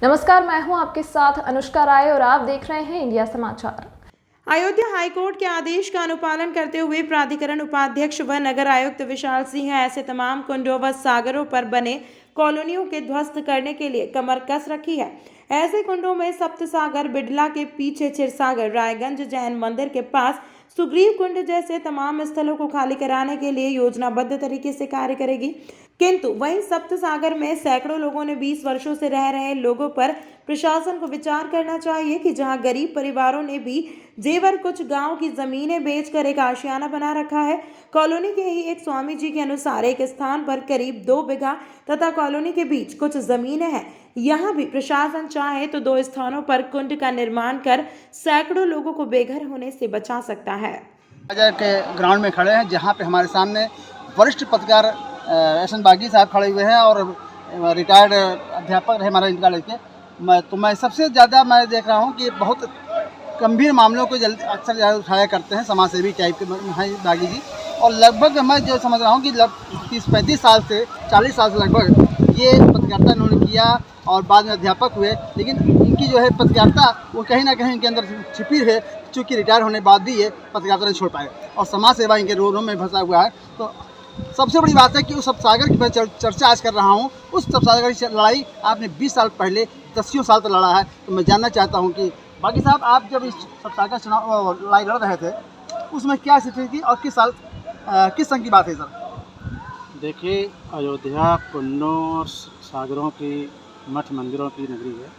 नमस्कार, मैं हूं आपके साथ अनुष्का राय और आप देख रहे हैं इंडिया समाचार। अयोध्या हाईकोर्ट के आदेश का अनुपालन करते हुए प्राधिकरण उपाध्यक्ष व नगर आयुक्त विशाल सिंह ऐसे तमाम कुंडों व सागरों पर बने कॉलोनियों के ध्वस्त करने के लिए कमर कस रखी है। ऐसे कुंडों में सप्त सागर, बिडला के पीछे क्षीरसागर, रायगंज जैन मंदिर के पास सुग्रीव कुंड जैसे तमाम स्थलों को खाली कराने के लिए योजनाबद्ध तरीके से कार्य करेगी। किंतु वहीं सप्त सागर में सैकड़ों लोगों ने 20 वर्षों से रह रहे लोगों पर प्रशासन को विचार करना चाहिए कि जहां गरीब परिवारों ने भी जेवर कुछ गांव की जमीनें बेचकर एक आशियाना बना रखा है। कॉलोनी के ही एक स्वामी जी के अनुसार एक स्थान पर करीब 2 बीघा तथा कॉलोनी के बीच कुछ जमीनें हैं। यहाँ भी प्रशासन चाहे तो 2 स्थानों पर कुंड का निर्माण कर सैकड़ों लोगों को बेघर होने से बचा सकता है। के ग्राउंड में खड़े हैं जहाँ पे हमारे सामने वरिष्ठ पत्रकार एस.एन. बागी साहब खड़े हुए हैं और रिटायर्ड अध्यापक रहे हमारा इनका लेके मैं सबसे ज़्यादा मैं देख रहा हूँ कि बहुत गंभीर मामलों को अक्सर ज़्यादा उठाया करते हैं समाजसेवी टाइप के हैं बागी जी। और लगभग मैं जो समझ रहा हूँ कि 30-35 साल से 40 साल से लगभग ये पत्रकारिता इन्होंने किया और बाद में अध्यापक हुए, लेकिन इनकी जो है पत्रकारिता वो कहीं ना कहीं इनके अंदर छिपी है, चूँकि रिटायर होने बाद भी ये पत्रकारिता नहीं छोड़ पाए और समाज सेवा इनके रोलों में फंसा हुआ है। तो सबसे बड़ी बात है कि उस सप्तसागर की मैं चर्चा आज कर रहा हूँ। उस सप्तसागर की लड़ाई आपने 20 साल पहले 10 साल तक लड़ा है। तो मैं जानना चाहता हूँ कि बागी साहब, आप जब इस सप्तसागर चुनाव लड़ाई लड़ रहे थे उसमें क्या स्थिति थी और किस साल किस संघ की बात है सर? देखिए, अयोध्या कुंडों और सागरों की मठ मंदिरों की नगरी है।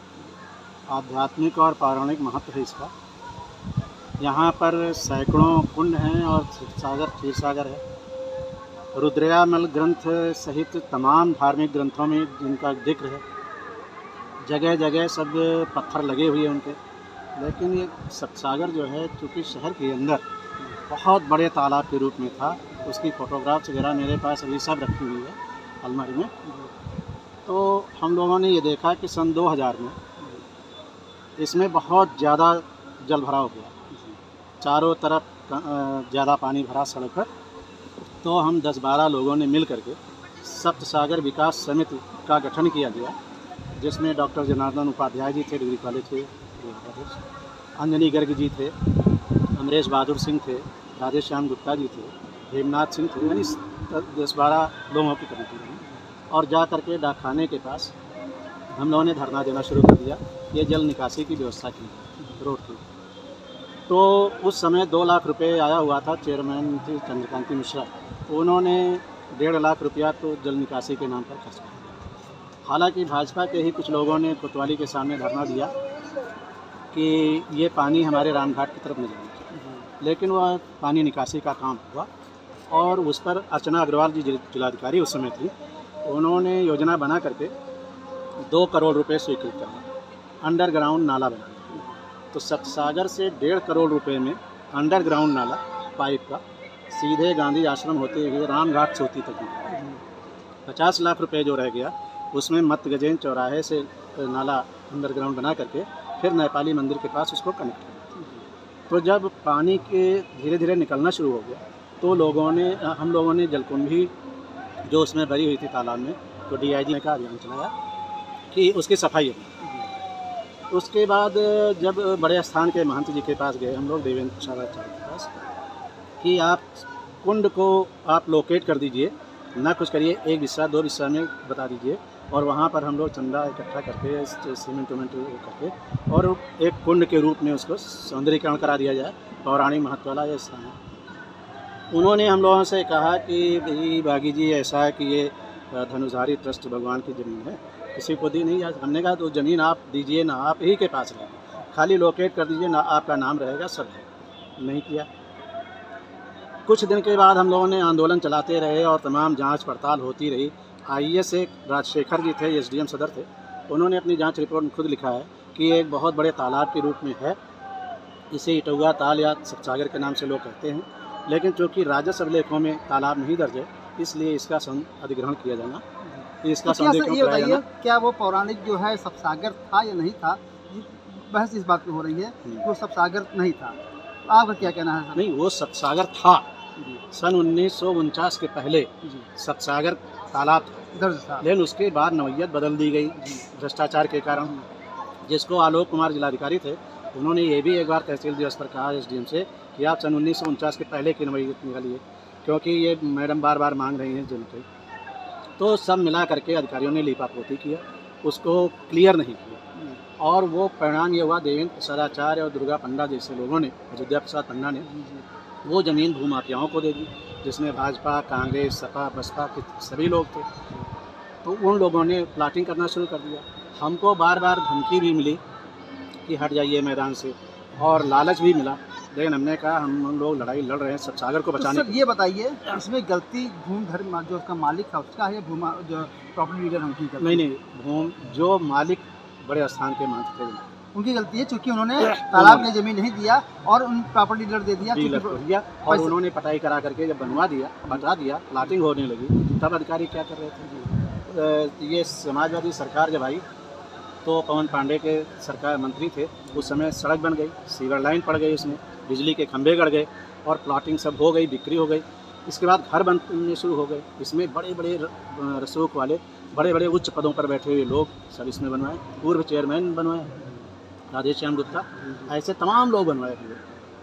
आध्यात्मिक और पौराणिक महत्व है इसका। यहाँ पर सैकड़ों कुंड हैं और क्षीर सागर है। रुद्रयामल ग्रंथ सहित तमाम धार्मिक ग्रंथों में जिनका जिक्र है। जगह जगह सब पत्थर लगे हुए हैं उनके। लेकिन ये सप्तसागर जो है चूँकि शहर के अंदर बहुत बड़े तालाब के रूप में था, उसकी फ़ोटोग्राफ्स वगैरह मेरे पास अभी सब रखी हुई है अलमारी में। तो हम लोगों ने ये देखा कि सन 2000 में इसमें बहुत ज़्यादा जल भराव हुआ, चारों तरफ ज़्यादा पानी भरा सड़क पर। तो हम 10-12 लोगों ने मिल करके सप्तसागर विकास समिति का गठन किया गया, जिसमें डॉक्टर जनार्दन उपाध्याय जी थे, डिग्री कॉलेज के, अंजनी गर्ग जी थे, अमरेश बहादुर सिंह थे, राधे श्याम गुप्ता जी थे, हेमनाथ सिंह थे, यानी 10-12 लोगों की कमेटी बनी। और जा करके डाकखाने के पास हम लोगों ने धरना देना शुरू कर दिया, ये जल निकासी की व्यवस्था की रोड की। तो उस समय 2 लाख रुपए आया हुआ था, चेयरमैन थे चंद्रकांति मिश्रा। उन्होंने 1.5 लाख रुपया तो जल निकासी के नाम पर खर्च किया। हालांकि भाजपा के ही कुछ लोगों ने कोतवाली के सामने धरना दिया कि ये पानी हमारे रामघाट की तरफ नहीं जाना चाहिए, लेकिन वह पानी निकासी का काम हुआ और उस पर अर्चना अग्रवाल जी जिलाधिकारी उस समय थी। उन्होंने योजना बना करके 2 करोड़ रुपए स्वीकृत करना, अंडरग्राउंड नाला बनाना। तो सप्तसागर से 1.5 करोड़ रुपए में अंडरग्राउंड नाला पाइप का सीधे गांधी आश्रम होते हुए रामघाट सोती तक 50 लाख रुपए जो रह गया, उसमें मत गजेन चौराहे से नाला अंडरग्राउंड बना करके फिर नेपाली मंदिर के पास उसको कनेक्ट किया। तो जब पानी के धीरे धीरे निकलना शुरू हो गया तो हम लोगों ने जलकुंभी जो उसमें भरी हुई थी तालाब में, तो DIG का अभियान चलाया कि उसकी सफाई हो। उसके बाद जब बड़े स्थान के महंत जी के पास गए हम लोग, देवेंद्र प्रसाद आचार्य के पास, कि आप कुंड को आप लोकेट कर दीजिए, ना कुछ करिए, 1 बिस्सा 2 बिस्सा में बता दीजिए, और वहाँ पर हम लोग चंदा इकट्ठा करके सीमेंट करके और एक कुंड के रूप में उसको सौंदर्यीकरण करा दिया जाए। पौराणिक महत्व वाला ये स्थान है। उन्होंने हम लोगों से कहा कि भाई बागी जी, ऐसा है कि ये धनुषधारी ट्रस्ट भगवान की ज़मीन है, किसी को दी नहीं। हमने कहा तो ज़मीन आप दीजिए ना, आप ही के पास रहेगा, खाली लोकेट कर दीजिए ना, आपका नाम रहेगा, सब है। नहीं किया। कुछ दिन के बाद हम लोगों ने आंदोलन चलाते रहे और तमाम जांच पड़ताल होती रही। IAS एक राजशेखर जी थे, SDM सदर थे, उन्होंने अपनी जांच रिपोर्ट में खुद लिखा है कि एक बहुत बड़े तालाब के रूप में है, इसे इटौआ ताल या सप्तसागर के नाम से लोग कहते हैं। लेकिन चूँकि राजस्व अभिलेखों में तालाब नहीं दर्ज है, इसलिए इसका अधिग्रहण किया जाना, इसका सौंदर्यीकरण कराया जाना। क्या वो पौराणिक जो है सप्तसागर था या नहीं था, बहस इस बात पे हो रही है। वो सप्तसागर नहीं था, आपका क्या कहना है? नहीं, वो सप्तसागर था। सन 1949 के पहले सप्तसागर तालाब था। दर्ज था। लेकिन उसके बाद नौयत बदल दी गई भ्रष्टाचार के कारण, जिसको आलोक कुमार जिलाधिकारी थे, उन्होंने ये भी एक बार तहसील दिवस पर कहा एसडीएम से कि आप सन 1949 के पहले की नौयत निकालिए, क्योंकि ये मैडम बार बार मांग रही हैं जिनके। तो सब मिला करके अधिकारियों ने लीपापोती किया, उसको क्लियर नहीं किया, और वो परिणाम ये हुआ देवेंद्र सदाचार्य और दुर्गा पंडा जैसे लोगों ने, अयोध्या प्रसाद पंडा ने वो ज़मीन भूमाफियाओं को दे दी, जिसमें भाजपा, कांग्रेस, सपा, बसपा के सभी लोग थे। तो उन लोगों ने प्लाटिंग करना शुरू कर दिया। हमको बार बार धमकी भी मिली कि हट जाइए मैदान से, और लालच भी मिला, लेकिन हमने कहा हम लोग लड़ाई लड़ रहे हैं सब सागर को बचाने सर ये बताइए, इसमें गलती भूमधर जो उसका मालिक था उसका है, भूमा जो प्रॉपर्टी डीलर उनकी गलती? नहीं, भूम जो मालिक बड़े स्थान के मालिक थे उनकी गलती है, क्योंकि उन्होंने तालाब में ज़मीन नहीं दिया और उन प्रॉपर्टी डीलर दे दिया, डीलर को दिया, और उन्होंने पटाई करा करके जब बनवा दिया, बता दिया, प्लाटिंग होने लगी, तब अधिकारी क्या कर रहे थे? ये समाजवादी सरकार जब आई तो पवन पांडे के सरकार मंत्री थे, उस समय सड़क बन गई, सीवर लाइन पड़ गई, उसमें बिजली के खंभे गड़ गए, और प्लाटिंग सब हो गई, बिक्री हो गई। इसके बाद घर बनने शुरू हो गए, इसमें बड़े बड़े रसूख वाले बड़े बड़े उच्च पदों पर बैठे हुए लोग सब इसमें बनवाए, पूर्व चेयरमैन बनवाए राधेश्याम गुप्ता, ऐसे तमाम लोग बनवाए हुए।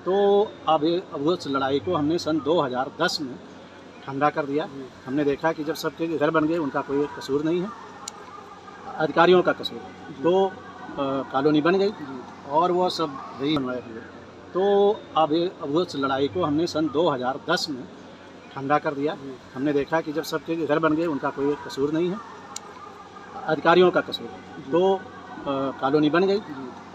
तो अब उस लड़ाई को हमने सन 2010 में ठंडा कर दिया। हमने देखा कि जब सबके घर बन गए, उनका कोई कसूर नहीं है, अधिकारियों का कसूर है। तो कॉलोनी बन गई और वो सब वही बनवाए हुए। तो अब उस लड़ाई को हमने सन 2010 में ठंडा कर दिया। हमने देखा कि जब सबके घर बन गए, उनका कोई कसूर नहीं है, अधिकारियों का कसूर है। तो कॉलोनी बन गई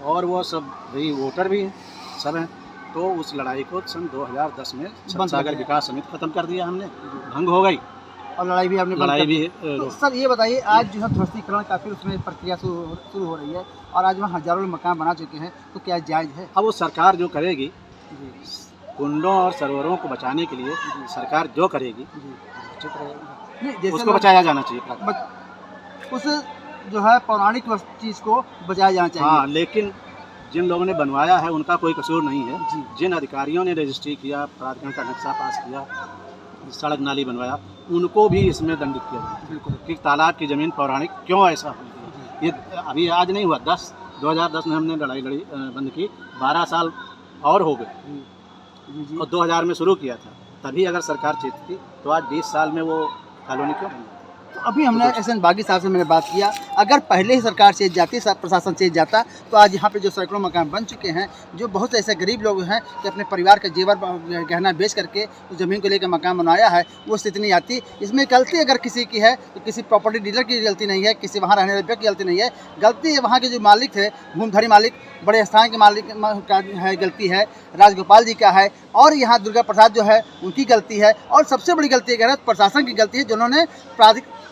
और वो सब वही वोटर भी हैं, सब हैं। तो उस लड़ाई को सन 2010 में सागर विकास समिति ख़त्म कर दिया हमने, भंग हो गई, और लड़ाई भी आपने लड़ाई भी। तो सर ये बताइए, आज जो है ध्वस्तीकरण का फिर उसमें प्रक्रिया शुरू हो रही है, और आज वहाँ हजारों मकान बना चुके हैं, तो क्या जायज़ है? अब वो सरकार जो करेगी, कुंडों और सरोवरों को बचाने के लिए सरकार जो करेगी उचित रहेगा, उसको बचाया जाना चाहिए। उस जो है पौराणिक चीज़ को बचाया जाना चाहिए। हाँ, लेकिन जिन लोगों ने बनवाया है उनका कोई कसूर नहीं है। जिन अधिकारियों ने रजिस्ट्री किया, प्राधिकरण का नक्शा पास किया, सड़क नाली बनवाया, उनको भी इसमें दंडित किया जाए। बिल्कुल, कि तालाब की ज़मीन पौराणिक क्यों ऐसा हो। ये अभी आज नहीं हुआ, 2010 में हमने लड़ाई बंद की, 12 साल और हो गए, और 2000 में शुरू किया था। तभी अगर सरकार चेतती तो आज 20 साल में वो कॉलोनी क्यों बन। तो अभी हमने एसएन बागी साहब से मैंने बात किया, अगर पहले ही सरकार चेत जाती, प्रशासन चेत जाता, तो आज यहाँ पे जो सैकड़ों मकान बन चुके हैं, जो बहुत से ऐसे गरीब लोग हैं कि अपने परिवार का जेवर गहना बेच करके उस ज़मीन को लेकर मकान बनाया है, वो स्थिति नहीं आती। इसमें गलती अगर किसी की है तो किसी प्रॉपर्टी डीलर की गलती नहीं है, किसी वहाँ रहने वाले की गलती नहीं है, गलती वहाँ के जो मालिक थे, भूमधारी मालिक, बड़े स्थान के मालिक का है गलती है, राजगोपाल जी का है, और यहाँ दुर्गा प्रसाद जो है उनकी गलती है। और सबसे बड़ी गलती अगर है प्रशासन की गलती है, जिन्होंने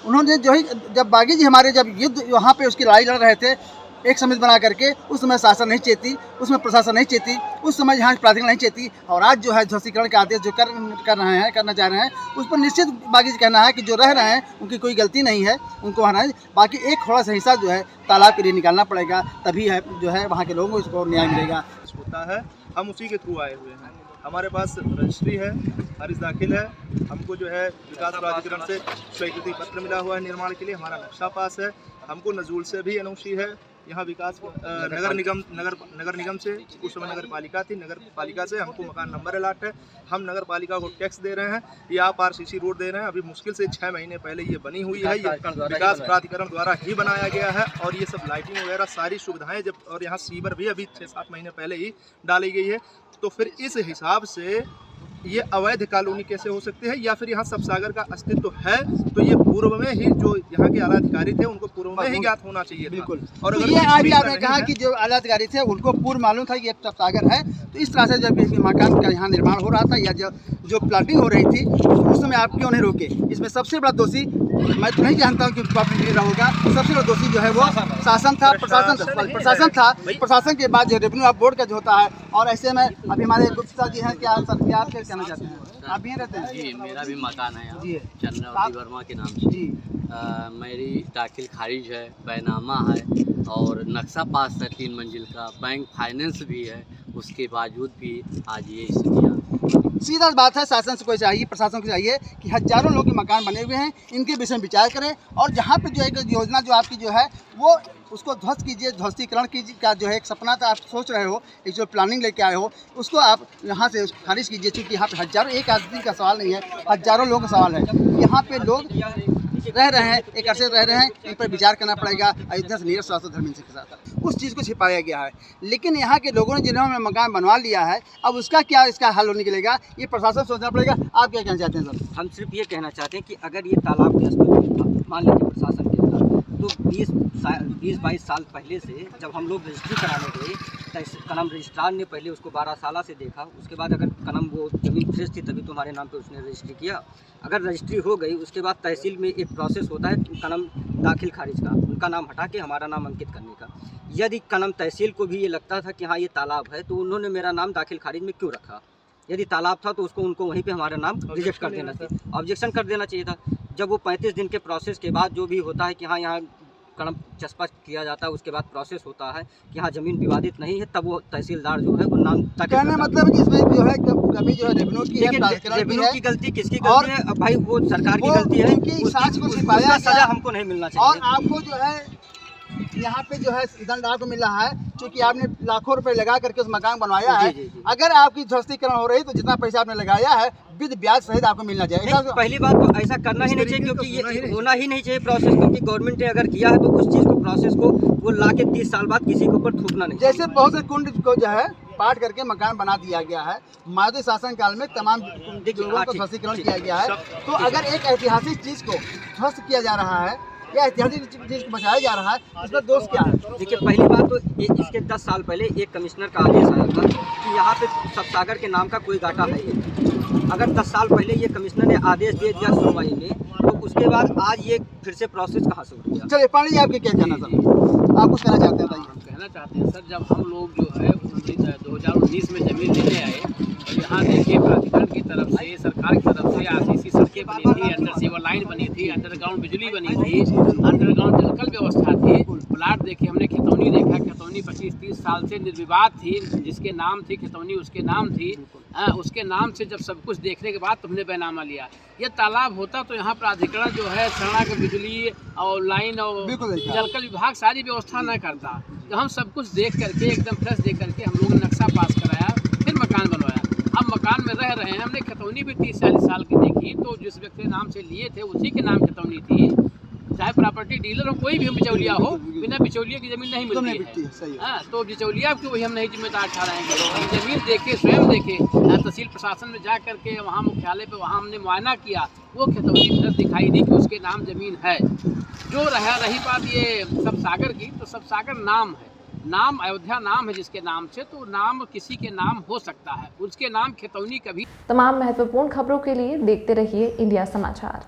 उन्होंने जो ही जब बागी जी हमारे जब युद्ध वहाँ पे उसकी लड़ाई लड़ रहे थे एक समिति बना करके, उस समय शासन नहीं चेती, उसमें प्रशासन नहीं चेती, उस समय यहाँ प्राधिकरण नहीं चेती, और आज जो है ध्वस्तीकरण का आदेश जो करना चाह रहे हैं, उस पर निश्चित बागी जी कहना है कि जो रह रहे हैं उनकी कोई गलती नहीं है, उनको वहाँ बाकी एक थोड़ा सा हिस्सा जो है तालाब के लिए निकालना पड़ेगा, तभी है जो है वहाँ के लोगों को इसको न्याय मिलेगा। होता है, हम उसी के थ्रू आए हुए हैं। हमारे पास रजिस्ट्री है, खारिज दाखिल है, हमको जो है विकास प्राधिकरण से स्वीकृति पत्र मिला हुआ है निर्माण के लिए, हमारा नक्शा पास है, हमको नजूल से भी एनओसी है, यहाँ विकास नगर निगम से, उस समय नगर पालिका थी, नगर पालिका से हमको मकान नंबर अलाट है, हम नगर पालिका को टैक्स दे रहे हैं, ये आप आरसीसी रोड दे रहे हैं। अभी मुश्किल से 6 महीने पहले ये बनी हुई है, ये विकास प्राधिकरण द्वारा ही बनाया गया है, और ये सब लाइटिंग वगैरह सारी सुविधाएं जब, और यहाँ सीवर भी अभी 6-7 महीने पहले ही डाली गई है। तो फिर इस हिसाब से ये अवैध कॉलोनी कैसे हो सकती है, या फिर यहाँ सब सागर का अस्तित्व है, तो ये पूर्व में ही जो यहाँ के आला अधिकारी थे उनको पूर्व में ही ज्ञात होना चाहिए। बिल्कुल। और अगर ये आज आपने कहा कि जो आला अधिकारी थे उनको पूर्व मालूम था कि ये सब सागर है, तो इस तरह से जब मकान का यहाँ निर्माण हो रहा था या जो प्लाटिंग हो रही थी, उस समय आप क्यों नहीं रोके? इसमें सबसे बड़ा दोषी, मैं तो नहीं जानता हूँ कि प्रॉपर्टी डीलर होगा, सबसे बड़ा दोषी जो है वो शासन था, प्रशासन था। प्रशासन के बाद जो रेवेन्यू ऑफ बोर्ड का जो होता है, और ऐसे में अभी हमारे गुप्ता जी हैं, क्या सर क्या आप कहना चाहते हैं? आप भी रहते हैं? जी, मेरा भी मकान है यहाँ, जी चंद्रावती वर्मा के नाम से। जी मेरी दाखिल खारिज है, बैनामा है, और नक्शा पास है 3 मंजिल का, बैंक फाइनेंस भी है, उसके बावजूद भी आज ये स्थितियाँ सीधा बात है, शासन से कोई चाहिए, प्रशासन को चाहिए कि हजारों लोग के मकान बने हुए हैं, इनके विषय में विचार करें और जहाँ पे जो एक योजना जो आपकी जो है वो उसको ध्वस्त कीजिए, ध्वस्तीकरण कीजिए का जो है एक सपना था, आप सोच रहे हो, एक जो प्लानिंग लेके आए हो उसको आप यहाँ से खारिज कीजिए। क्योंकि यहाँ पे हजारों, एक आदमी का सवाल नहीं है, हजारों लोगों का सवाल है। यहाँ पे लोग रह रहे हैं, एक अरसे रह रहे हैं, इन पर विचार करना पड़ेगा। अयोध्या से नीरज श्रीवास्तव, धर्मेंद्र सिंह के साथ उस चीज़ को छिपाया गया है, लेकिन यहाँ के लोगों ने जिन्होंने मकान बनवा लिया है, अब उसका क्या इसका हल निकलेगा, ये प्रशासन सोचना पड़ेगा। आप क्या कहना चाहते हैं सर? हम सिर्फ ये कहना चाहते हैं कि अगर ये तालाब के स्तर मान लीजिए प्रशासन के अंदर, तो 20-22 साल पहले से जब हम लोग रजिस्ट्री कराने गए, कलम रजिस्ट्रार ने पहले उसको 12 साल से देखा, उसके बाद अगर कलम वो ज़मीन फ्रेश थी तभी तुम्हारे नाम पे उसने रजिस्ट्री किया। अगर रजिस्ट्री हो गई उसके बाद तहसील में एक प्रोसेस होता है कलम दाखिल खारिज का, उनका नाम हटा के हमारा नाम अंकित करने का। यदि कलम तहसील को भी ये लगता था कि हाँ ये तालाब है, तो उन्होंने मेरा नाम दाखिल खारिज में क्यों रखा? यदि तालाब था तो उसको उनको वहीं पे हमारा नाम रिजेक्ट कर देना चाहिए, ऑब्जेक्शन कर देना चाहिए था। जब वो 35 दिन के प्रोसेस के बाद जो भी होता है कि हाँ यहाँ कलम चस्पा किया जाता है, उसके बाद प्रोसेस होता है कि हाँ ज़मीन विवादित नहीं है, तब वो तहसीलदार जो है वो नाम कहने मतलब है कि इसमें जो है कभी जो है रेवेन्यू की है, रेवेन्यू की गलती किसकी गलती है? अब भाई वो सरकार की गलती है, उसका सजा हमको नहीं मिलना चाहिए। और आपको जो है यहाँ पे जो है दंड आपको मिल रहा है, क्योंकि आपने लाखों रुपए लगा करके उस मकान बनवाया है। अगर आपकी ध्वस्तीकरण हो रही तो जितना पैसा आपने लगाया है विद ब्याज सहित आपको मिलना चाहिए। पहली बात तो ऐसा करना ही नहीं चाहिए, क्योंकि ये होना ही नहीं चाहिए प्रोसेस, क्योंकि गवर्नमेंट ने अगर किया है तो उस चीज़ को प्रोसेस को वो ला के 30 साल बाद किसी के ऊपर थूकना नहीं। जैसे बहुत से कुंड को जो है पाट करके मकान बना दिया गया है, मायावती शासन काल में तमाम लोगों को ध्वस्तीकरण किया गया है। तो अगर एक ऐतिहासिक चीज को ध्वस्त किया जा रहा है या ऐतिहासिक चीज को बचाया जा रहा है, इसमें दोष क्या है? देखिए पहली बात तो इसके 10 साल पहले एक कमिश्नर का आदेश आया था कि यहाँ पे सतसागर के नाम का कोई गाटा है। अगर 10 साल पहले ये कमिश्नर ने आदेश दे दिया सुनवाई में, तो उसके बाद आज ये फिर से प्रोसेस कहाँ से उठ गया? चलिए पांडे जी, आपके क्या कहना सर? आप कुछ कहना चाहते हैं? कहना चाहते हैं सर, जब हम लोग जो है 2019 में ज़मीन लेने आए, तो यहाँ देखिए प्राधिकरण की तरफ से, सरकार की तरफ से आरसीसी सड़कें बनी थी, अंडर सीवर लाइन बनी थी, अंडरग्राउंड बिजली बनी थी, अंडरग्राउंड जलकल व्यवस्था थी। प्लाट देखे हमने, खतौनी देखा, खतौनी 25-30 साल से निर्विवाद थी, जिसके नाम थी खतौनी उसके नाम थी। उसके नाम से जब सब कुछ देखने के बाद तुमने बैनामा लिया। ये तालाब होता तो यहाँ प्राधिकरण जो है सड़क, बिजली और लाइन और जलकल विभाग सारी व्यवस्था न करता। तो हम सब कुछ देख करके एकदम फ्रेश देख करके हम लोगों ने नक्शा पास कराया, फिर मकान बनवाया। अब मकान में रह रहे हैं। हमने खतौनी भी 30-40 साल की देखी, तो जिस व्यक्ति के नाम से लिए थे उसी के नाम खतौनी थी। चाहे प्रॉपर्टी डीलर हो, कोई भी हम बिचौलिया हो, बिना बिचौलिया की ज़मीन नहीं मिलती है। हाँ, तो बिचौलिया की वही हम नहीं जिम्मेदार ठहराएंगे। ज़मीन देखे, स्वयं देखे, तहसील प्रशासन में जा करके वहाँ मुख्यालय पे वहाँ हमने मुआयना किया, वो खतौनी फिर दिखाई दी कि उसके नाम ज़मीन है। जो रही बात ये सबसागर की, तो सबसागर नाम है, नाम अयोध्या नाम है जिसके नाम से, तो नाम किसी के नाम हो सकता है, उसके नाम खतौनी कभी। तमाम महत्वपूर्ण खबरों के लिए देखते रहिए इंडिया समाचार।